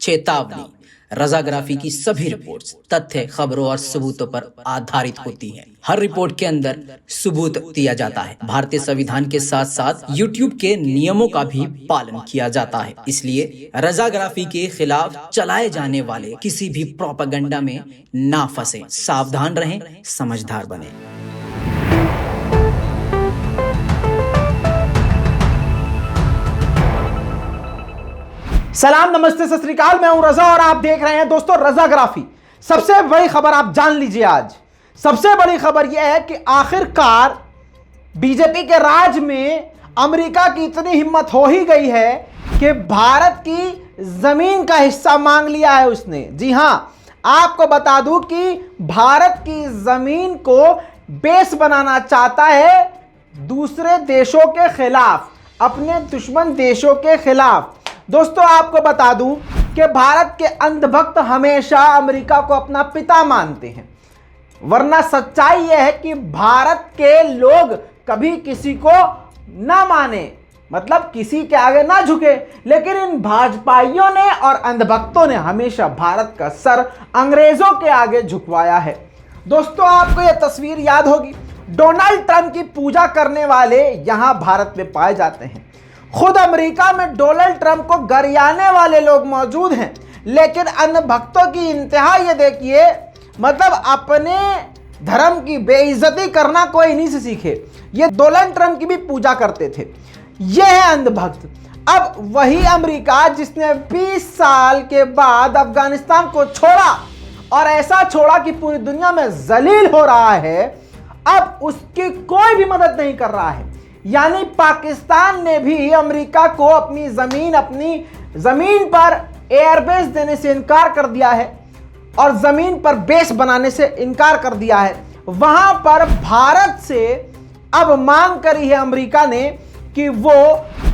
चेतावनी, रजाग्राफी की सभी रिपोर्ट्स तथ्य, खबरों और सबूतों पर आधारित होती हैं। हर रिपोर्ट के अंदर सबूत दिया जाता है। भारतीय संविधान के साथ साथ यूट्यूब के नियमों का भी पालन किया जाता है। इसलिए रजाग्राफी के खिलाफ चलाए जाने वाले किसी भी प्रोपेगेंडा में ना फंसे। सावधान रहें, समझदार बने। सलाम, नमस्ते, सत श्री अकाल। मैं हूं रजा और आप देख रहे हैं दोस्तों रजाग्राफी। सबसे बड़ी खबर आप जान लीजिए। आज सबसे बड़ी खबर यह है कि आखिरकार बीजेपी के राज में अमेरिका की इतनी हिम्मत हो ही गई है कि भारत की जमीन का हिस्सा मांग लिया है उसने। जी हां, आपको बता दूं कि भारत की जमीन को बेस बनाना चाहता है दूसरे देशों के खिलाफ, अपने दुश्मन देशों के खिलाफ। दोस्तों, आपको बता दूं कि भारत के अंधभक्त हमेशा अमेरिका को अपना पिता मानते हैं, वरना सच्चाई यह है कि भारत के लोग कभी किसी को ना माने, मतलब किसी के आगे ना झुके। लेकिन इन भाजपाइयों ने और अंधभक्तों ने हमेशा भारत का सर अंग्रेजों के आगे झुकवाया है। दोस्तों, आपको यह तस्वीर याद होगी, डोनाल्ड ट्रंप की पूजा करने वाले यहां भारत में पाए जाते हैं। खुद अमेरिका में डोनाल्ड ट्रंप को गरियाने वाले लोग मौजूद हैं, लेकिन अन्य भक्तों की इंतहा ये देखिए, मतलब अपने धर्म की बेइज्जती करना कोई नहीं से सीखे। ये डोनाल्ड ट्रंप की भी पूजा करते थे। ये है अंधभक्त। अब वही अमेरिका जिसने 20 साल के बाद अफगानिस्तान को छोड़ा और ऐसा छोड़ा कि पूरी दुनिया में जलील हो रहा है, अब उसकी कोई भी मदद नहीं कर रहा है। यानी पाकिस्तान ने भी अमेरिका को अपनी जमीन पर एयरबेस देने से इनकार कर दिया है और जमीन पर बेस बनाने से इनकार कर दिया है। वहां पर भारत से अब मांग करी है अमेरिका ने कि वो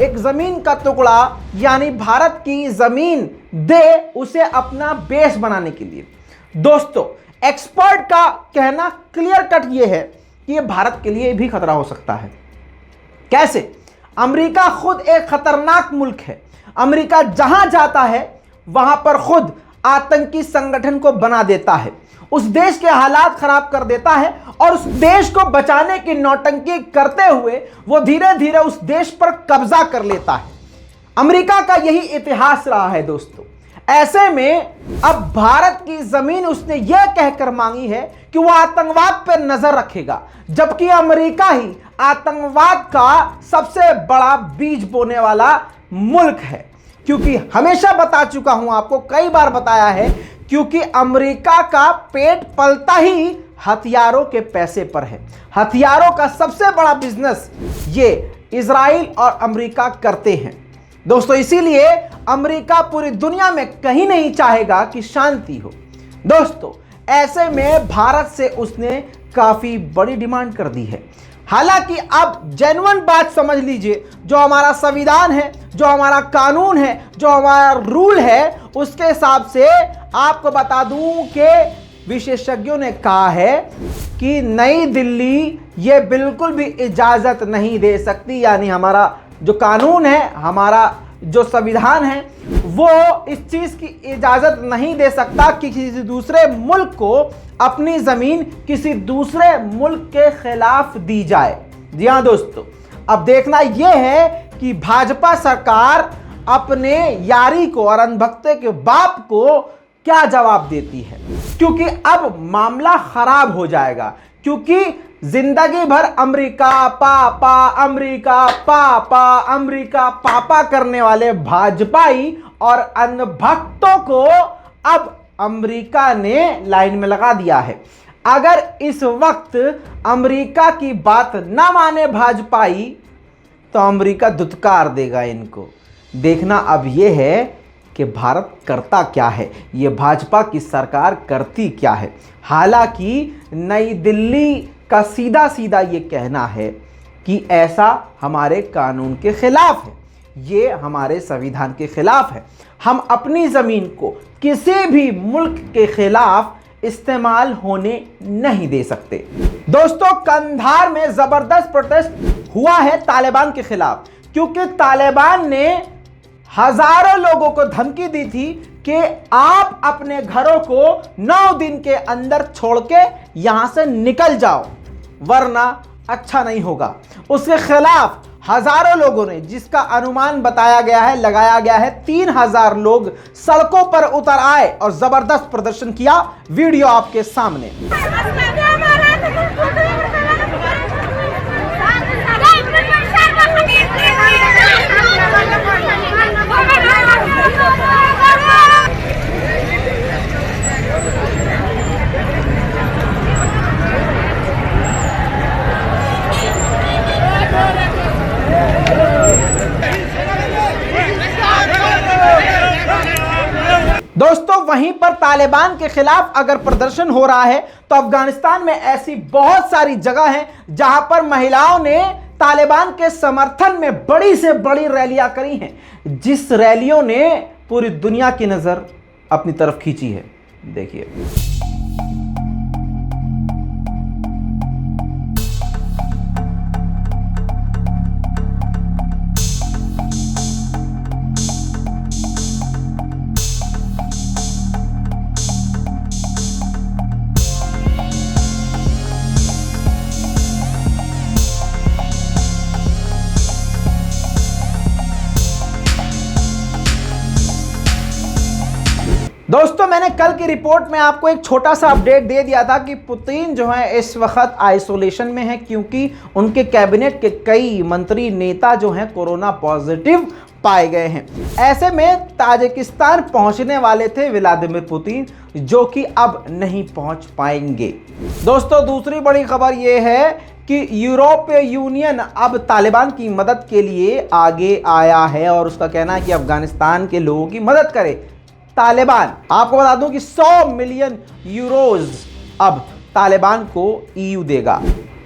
एक जमीन का टुकड़ा यानी भारत की जमीन दे उसे अपना बेस बनाने के लिए। दोस्तों, एक्सपर्ट का कहना क्लियर कट ये है कि ये भारत के लिए भी खतरा हो सकता है। कैसे? अमेरिका खुद एक खतरनाक मुल्क है। अमेरिका जहां जाता है वहां पर खुद आतंकी संगठन को बना देता है, उस देश के हालात खराब कर देता है और उस देश को बचाने की नौटंकी करते हुए वो धीरे धीरे उस देश पर कब्जा कर लेता है। अमेरिका का यही इतिहास रहा है दोस्तों। ऐसे में अब भारत की जमीन उसने यह कहकर मांगी है कि वो आतंकवाद पर नजर रखेगा, जबकि अमेरिका ही आतंकवाद का सबसे बड़ा बीज बोने वाला मुल्क है। क्योंकि हमेशा बता चुका हूं आपको, कई बार बताया है, क्योंकि अमेरिका का पेट पलता ही हथियारों के पैसे पर है। हथियारों का सबसे बड़ा बिजनेस ये इजराइल और अमेरिका करते हैं दोस्तों। इसीलिए अमेरिका पूरी दुनिया में कहीं नहीं चाहेगा कि शांति हो। दोस्तों, ऐसे में भारत से उसने काफी बड़ी डिमांड कर दी है। हालांकि अब जेन्युइन बात समझ लीजिए, जो हमारा संविधान है, जो हमारा कानून है, जो हमारा रूल है, उसके हिसाब से आपको बता दूं कि विशेषज्ञों ने कहा है कि नई दिल्ली ये बिल्कुल भी इजाजत नहीं दे सकती, यानी हमारा जो कानून है, हमारा जो संविधान है, वो इस चीज की इजाजत नहीं दे सकता कि किसी दूसरे मुल्क को अपनी जमीन किसी दूसरे मुल्क के खिलाफ दी जाए। जी हां दोस्तों, अब देखना यह है कि भाजपा सरकार अपने यारी को और अनभक्ते के बाप को क्या जवाब देती है, क्योंकि अब मामला खराब हो जाएगा। क्योंकि जिंदगी भर अमेरिका पापा, अमेरिका पापा, अमेरिका पापा करने वाले भाजपाई और अनभक्तों को अब अमेरिका ने लाइन में लगा दिया है। अगर इस वक्त अमेरिका की बात ना माने भाजपाई, तो अमेरिका धुतकार देगा इनको। देखना अब यह है कि भारत करता क्या है, ये भाजपा की सरकार करती क्या है। हालांकि नई दिल्ली का सीधा सीधा ये कहना है कि ऐसा हमारे कानून के खिलाफ है, ये हमारे संविधान के खिलाफ है। हम अपनी ज़मीन को किसी भी मुल्क के खिलाफ इस्तेमाल होने नहीं दे सकते। दोस्तों, कंधार में ज़बरदस्त प्रोटेस्ट हुआ है तालिबान के खिलाफ, क्योंकि तालिबान ने हजारों लोगों को धमकी दी थी कि आप अपने घरों को 9 दिन के अंदर छोड़ के यहां से निकल जाओ वरना अच्छा नहीं होगा। उसके खिलाफ हजारों लोगों ने, जिसका अनुमान बताया गया है, लगाया गया है 3000 लोग सड़कों पर उतर आए और जबरदस्त प्रदर्शन किया। वीडियो आपके सामने। दोस्तों, वहीं पर तालिबान के खिलाफ अगर प्रदर्शन हो रहा है तो अफगानिस्तान में ऐसी बहुत सारी जगह हैं जहां पर महिलाओं ने तालिबान के समर्थन में बड़ी से बड़ी रैलियां करी हैं, जिस रैलियों ने पूरी दुनिया की नजर अपनी तरफ खींची है। देखिए। दोस्तों, मैंने कल की रिपोर्ट में आपको एक छोटा सा अपडेट दे दिया था कि पुतिन जो है इस वक्त आइसोलेशन में है क्योंकि उनके कैबिनेट के कई मंत्री नेता जो हैं कोरोना पॉजिटिव पाए गए हैं। ऐसे में ताजिकिस्तान पहुंचने वाले थे व्लादिमीर पुतिन, जो कि अब नहीं पहुंच पाएंगे। दोस्तों, दूसरी बड़ी खबर यह है कि यूरोपीय यूनियन अब तालिबान की मदद के लिए आगे आया है और उसका कहना है कि अफगानिस्तान के लोगों की मदद करे तालिबान। आपको बता दूं कि 100 मिलियन यूरोज अब तालिबान को ईयू देगा।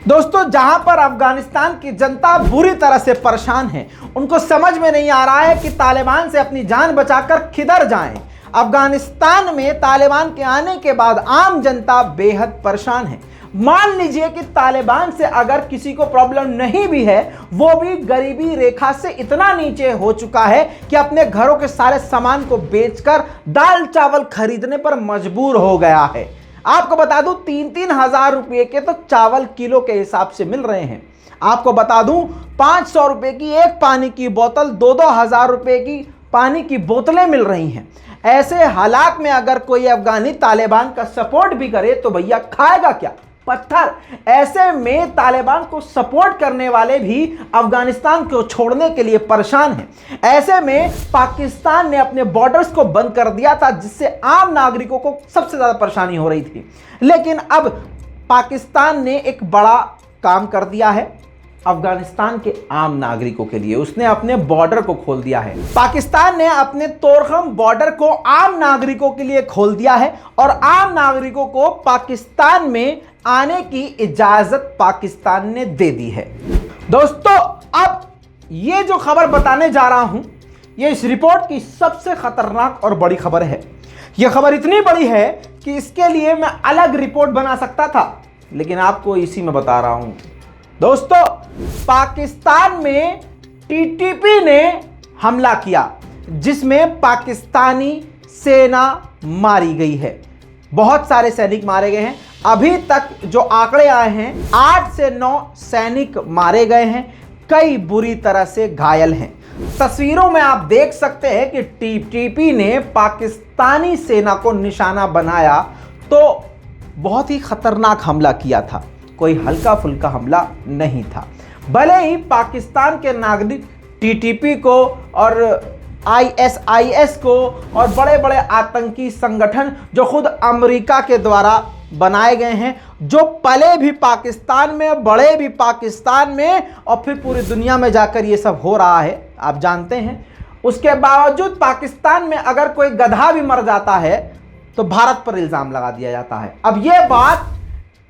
दोस्तों, जहां पर अफगानिस्तान की जनता बुरी तरह से परेशान है, उनको समझ में नहीं आ रहा है कि तालिबान से अपनी जान बचाकर किधर जाएं। अफगानिस्तान में तालिबान के आने के बाद आम जनता बेहद परेशान है। मान लीजिए कि तालिबान से अगर किसी को प्रॉब्लम नहीं भी है, वो भी गरीबी रेखा से इतना नीचे हो चुका है कि अपने घरों के सारे सामान को बेचकर दाल चावल खरीदने पर मजबूर हो गया है। आपको बता दूं 3-3 हजार रुपए के तो चावल किलो के हिसाब से मिल रहे हैं। आपको बता दूं 500 रुपए की एक पानी की बोतल, 2-2 हजार रुपए की पानी की बोतलें मिल रही हैं। ऐसे हालात में अगर कोई अफगानी तालिबान का सपोर्ट भी करे तो भैया खाएगा क्या? पत्थर। ऐसे में तालिबान को सपोर्ट करने वाले भी अफगानिस्तान को छोड़ने के लिए परेशान हैं। ऐसे में पाकिस्तान ने अपने बॉर्डर्स को बंद कर दिया था, जिससे आम नागरिकों को सबसे ज्यादा परेशानी हो रही थी। लेकिन अब पाकिस्तान ने एक बड़ा काम कर दिया है अफगानिस्तान के आम नागरिकों के लिए। उसने अपने बॉर्डर को खोल दिया है। पाकिस्तान ने अपने तोरखम बॉर्डर को आम नागरिकों के लिए खोल दिया है और आम नागरिकों को पाकिस्तान में आने की इजाजत पाकिस्तान ने दे दी है। दोस्तों, अब ये जो खबर बताने जा रहा हूं, ये इस रिपोर्ट की सबसे खतरनाक और बड़ी खबर है। यह खबर इतनी बड़ी है कि इसके लिए मैं अलग रिपोर्ट बना सकता था, लेकिन आपको इसी में बता रहा हूं। दोस्तों, पाकिस्तान में टीटीपी ने हमला किया, जिसमें पाकिस्तानी सेना मारी गई है। बहुत सारे सैनिक मारे गए हैं। अभी तक जो आंकड़े आए हैं 8 से 9 सैनिक मारे गए हैं, कई बुरी तरह से घायल हैं। तस्वीरों में आप देख सकते हैं कि टीटीपी ने पाकिस्तानी सेना को निशाना बनाया तो बहुत ही खतरनाक हमला किया था, कोई हल्का फुल्का हमला नहीं था। भले ही पाकिस्तान के नागरिक टीटीपी को और आईएसआईएस को और बड़े बड़े आतंकी संगठन जो खुद अमेरिका के द्वारा बनाए गए हैं, जो पले भी पाकिस्तान में, बड़े भी पाकिस्तान में और फिर पूरी दुनिया में जाकर ये सब हो रहा है, आप जानते हैं। उसके बावजूद पाकिस्तान में अगर कोई गधा भी मर जाता है तो भारत पर इल्ज़ाम लगा दिया जाता है। अब ये बात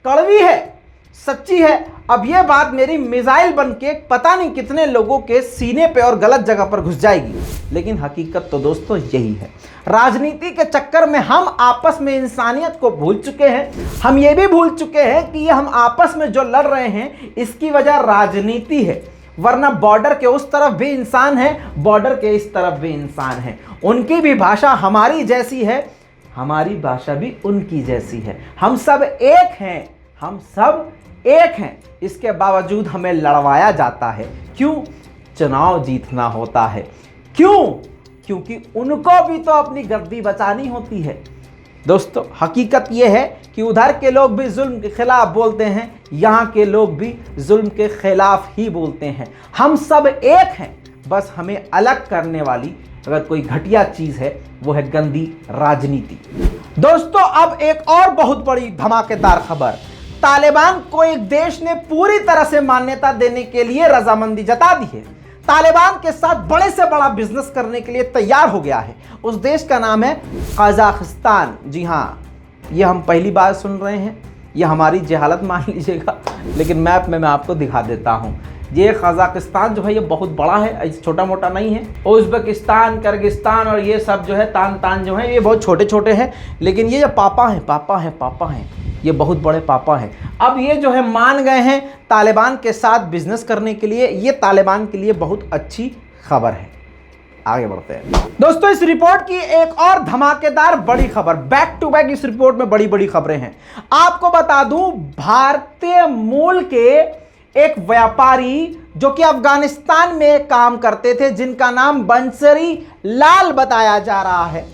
कड़वी है, सच्ची है। अब ये बात मेरी मिसाइल बनके पता नहीं कितने लोगों के सीने पे और गलत जगह पर घुस जाएगी, लेकिन हकीकत तो दोस्तों यही है। राजनीति के चक्कर में हम आपस में इंसानियत को भूल चुके हैं। हम ये भी भूल चुके हैं कि ये हम आपस में जो लड़ रहे हैं इसकी वजह राजनीति है। वरना बॉर्डर के उस तरफ भी इंसान है, बॉर्डर के इस तरफ भी इंसान है। उनकी भी भाषा हमारी जैसी है, हमारी भाषा भी उनकी जैसी है। हम सब एक हैं, हम सब एक हैं। इसके बावजूद हमें लड़वाया जाता है। क्यों? चुनाव जीतना होता है। क्यों? क्योंकि उनको भी तो अपनी गद्दी बचानी होती है। दोस्तों, हकीकत यह है कि उधर के लोग भी जुल्म के खिलाफ बोलते हैं, यहाँ के लोग भी जुल्म के खिलाफ ही बोलते हैं। हम सब एक हैं, बस हमें अलग करने वाली अगर कोई घटिया चीज है वो है गंदी राजनीति। दोस्तों, अब एक और बहुत बड़ी धमाकेदार खबर। तालिबान को एक देश ने पूरी तरह से मान्यता देने के लिए रजामंदी जता दी है। तालिबान के साथ बड़े से बड़ा बिजनेस करने के लिए तैयार हो गया है। उस देश का नाम है कजाकिस्तान। जी हाँ, ये हम पहली बार सुन रहे हैं, ये हमारी जहालत मान लीजिएगा, लेकिन मैप में मैं आपको दिखा देता हूँ। ये कजाकिस्तान जो है ये बहुत बड़ा है, ऐसे छोटा मोटा नहीं है। उज़्बेकिस्तान, किर्गिस्तान और ये सब जो है तान जो है ये बहुत छोटे छोटे हैं, लेकिन ये जो पापा हैं ये बहुत बड़े पापा हैं। अब ये जो है मान गए हैं तालिबान के साथ बिजनेस करने के लिए। ये तालिबान के लिए बहुत अच्छी खबर है। आगे बढ़ते हैं दोस्तों, इस रिपोर्ट की एक और धमाकेदार बड़ी खबर। बैक टू बैक इस रिपोर्ट में बड़ी बड़ी खबरें हैं। आपको बता दूं, भारतीय मूल के एक व्यापारी जो कि अफगानिस्तान में काम करते थे, जिनका नाम बंसरी लाल बताया जा रहा है,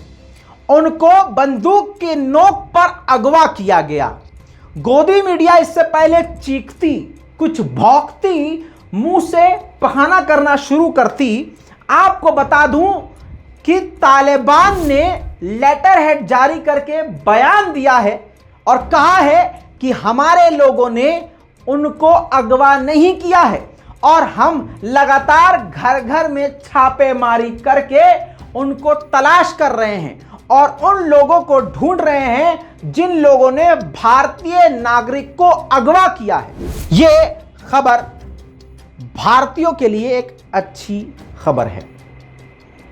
उनको बंदूक की नोक पर अगवा किया गया। गोदी मीडिया इससे पहले चीखती, कुछ भौंकती, मुंह से पखाना करना शुरू करती। आपको बता दूं कि तालिबान ने लेटर हेड जारी करके बयान दिया है और कहा है कि हमारे लोगों ने उनको अगवा नहीं किया है और हम लगातार घर घर में छापेमारी करके उनको तलाश कर रहे हैं और उन लोगों को ढूंढ रहे हैं जिन लोगों ने भारतीय नागरिक को अगवा किया है। ये खबर भारतीयों के लिए एक अच्छी खबर है।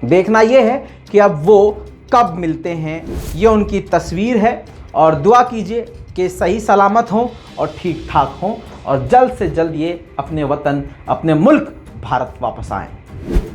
देखना यह है कि अब वो कब मिलते हैं। ये उनकी तस्वीर है और दुआ कीजिए कि सही सलामत हों और ठीक ठाक हों और जल्द से जल्द ये अपने वतन, अपने मुल्क भारत वापस आएं।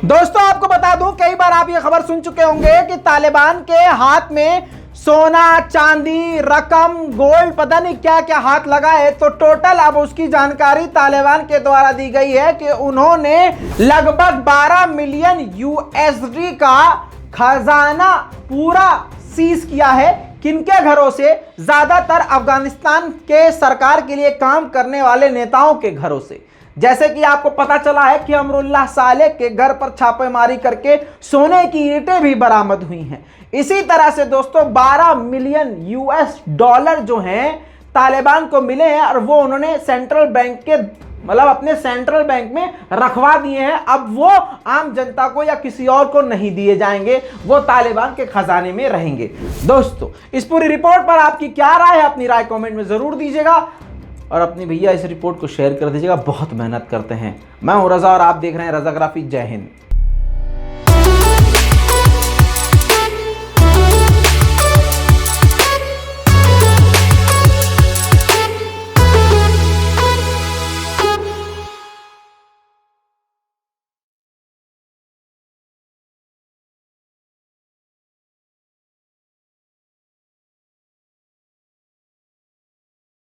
दोस्तों, आपको बता दूं, कई बार आप ये खबर सुन चुके होंगे कि तालिबान के हाथ में सोना, चांदी, रकम, गोल्ड, पता नहीं क्या क्या हाथ लगा है। तो टोटल अब उसकी जानकारी तालिबान के द्वारा दी गई है कि उन्होंने लगभग 12 मिलियन USD का खजाना पूरा सीज किया है। किनके घरों से? ज्यादातर अफगानिस्तान के सरकार के लिए काम करने वाले नेताओं के घरों से। जैसे कि आपको पता चला है कि अमरुल्लाह सालेह के घर पर छापेमारी करके सोने की ईंटें भी बरामद हुई हैं। इसी तरह से दोस्तों 12 मिलियन $US जो हैं तालिबान को मिले हैं और वो उन्होंने सेंट्रल बैंक के अपने सेंट्रल बैंक में रखवा दिए हैं। अब वो आम जनता को या किसी और को नहीं दिए जाएंगे, वो तालिबान के खजाने में रहेंगे। दोस्तों, इस पूरी रिपोर्ट पर आपकी क्या राय है? अपनी राय कमेंट में जरूर दीजिएगा और अपनी भैया इस रिपोर्ट को शेयर कर दीजिएगा। बहुत मेहनत करते हैं। मैं हूं रजा और आप देख रहे हैं रजाग्राफी। जय हिंद।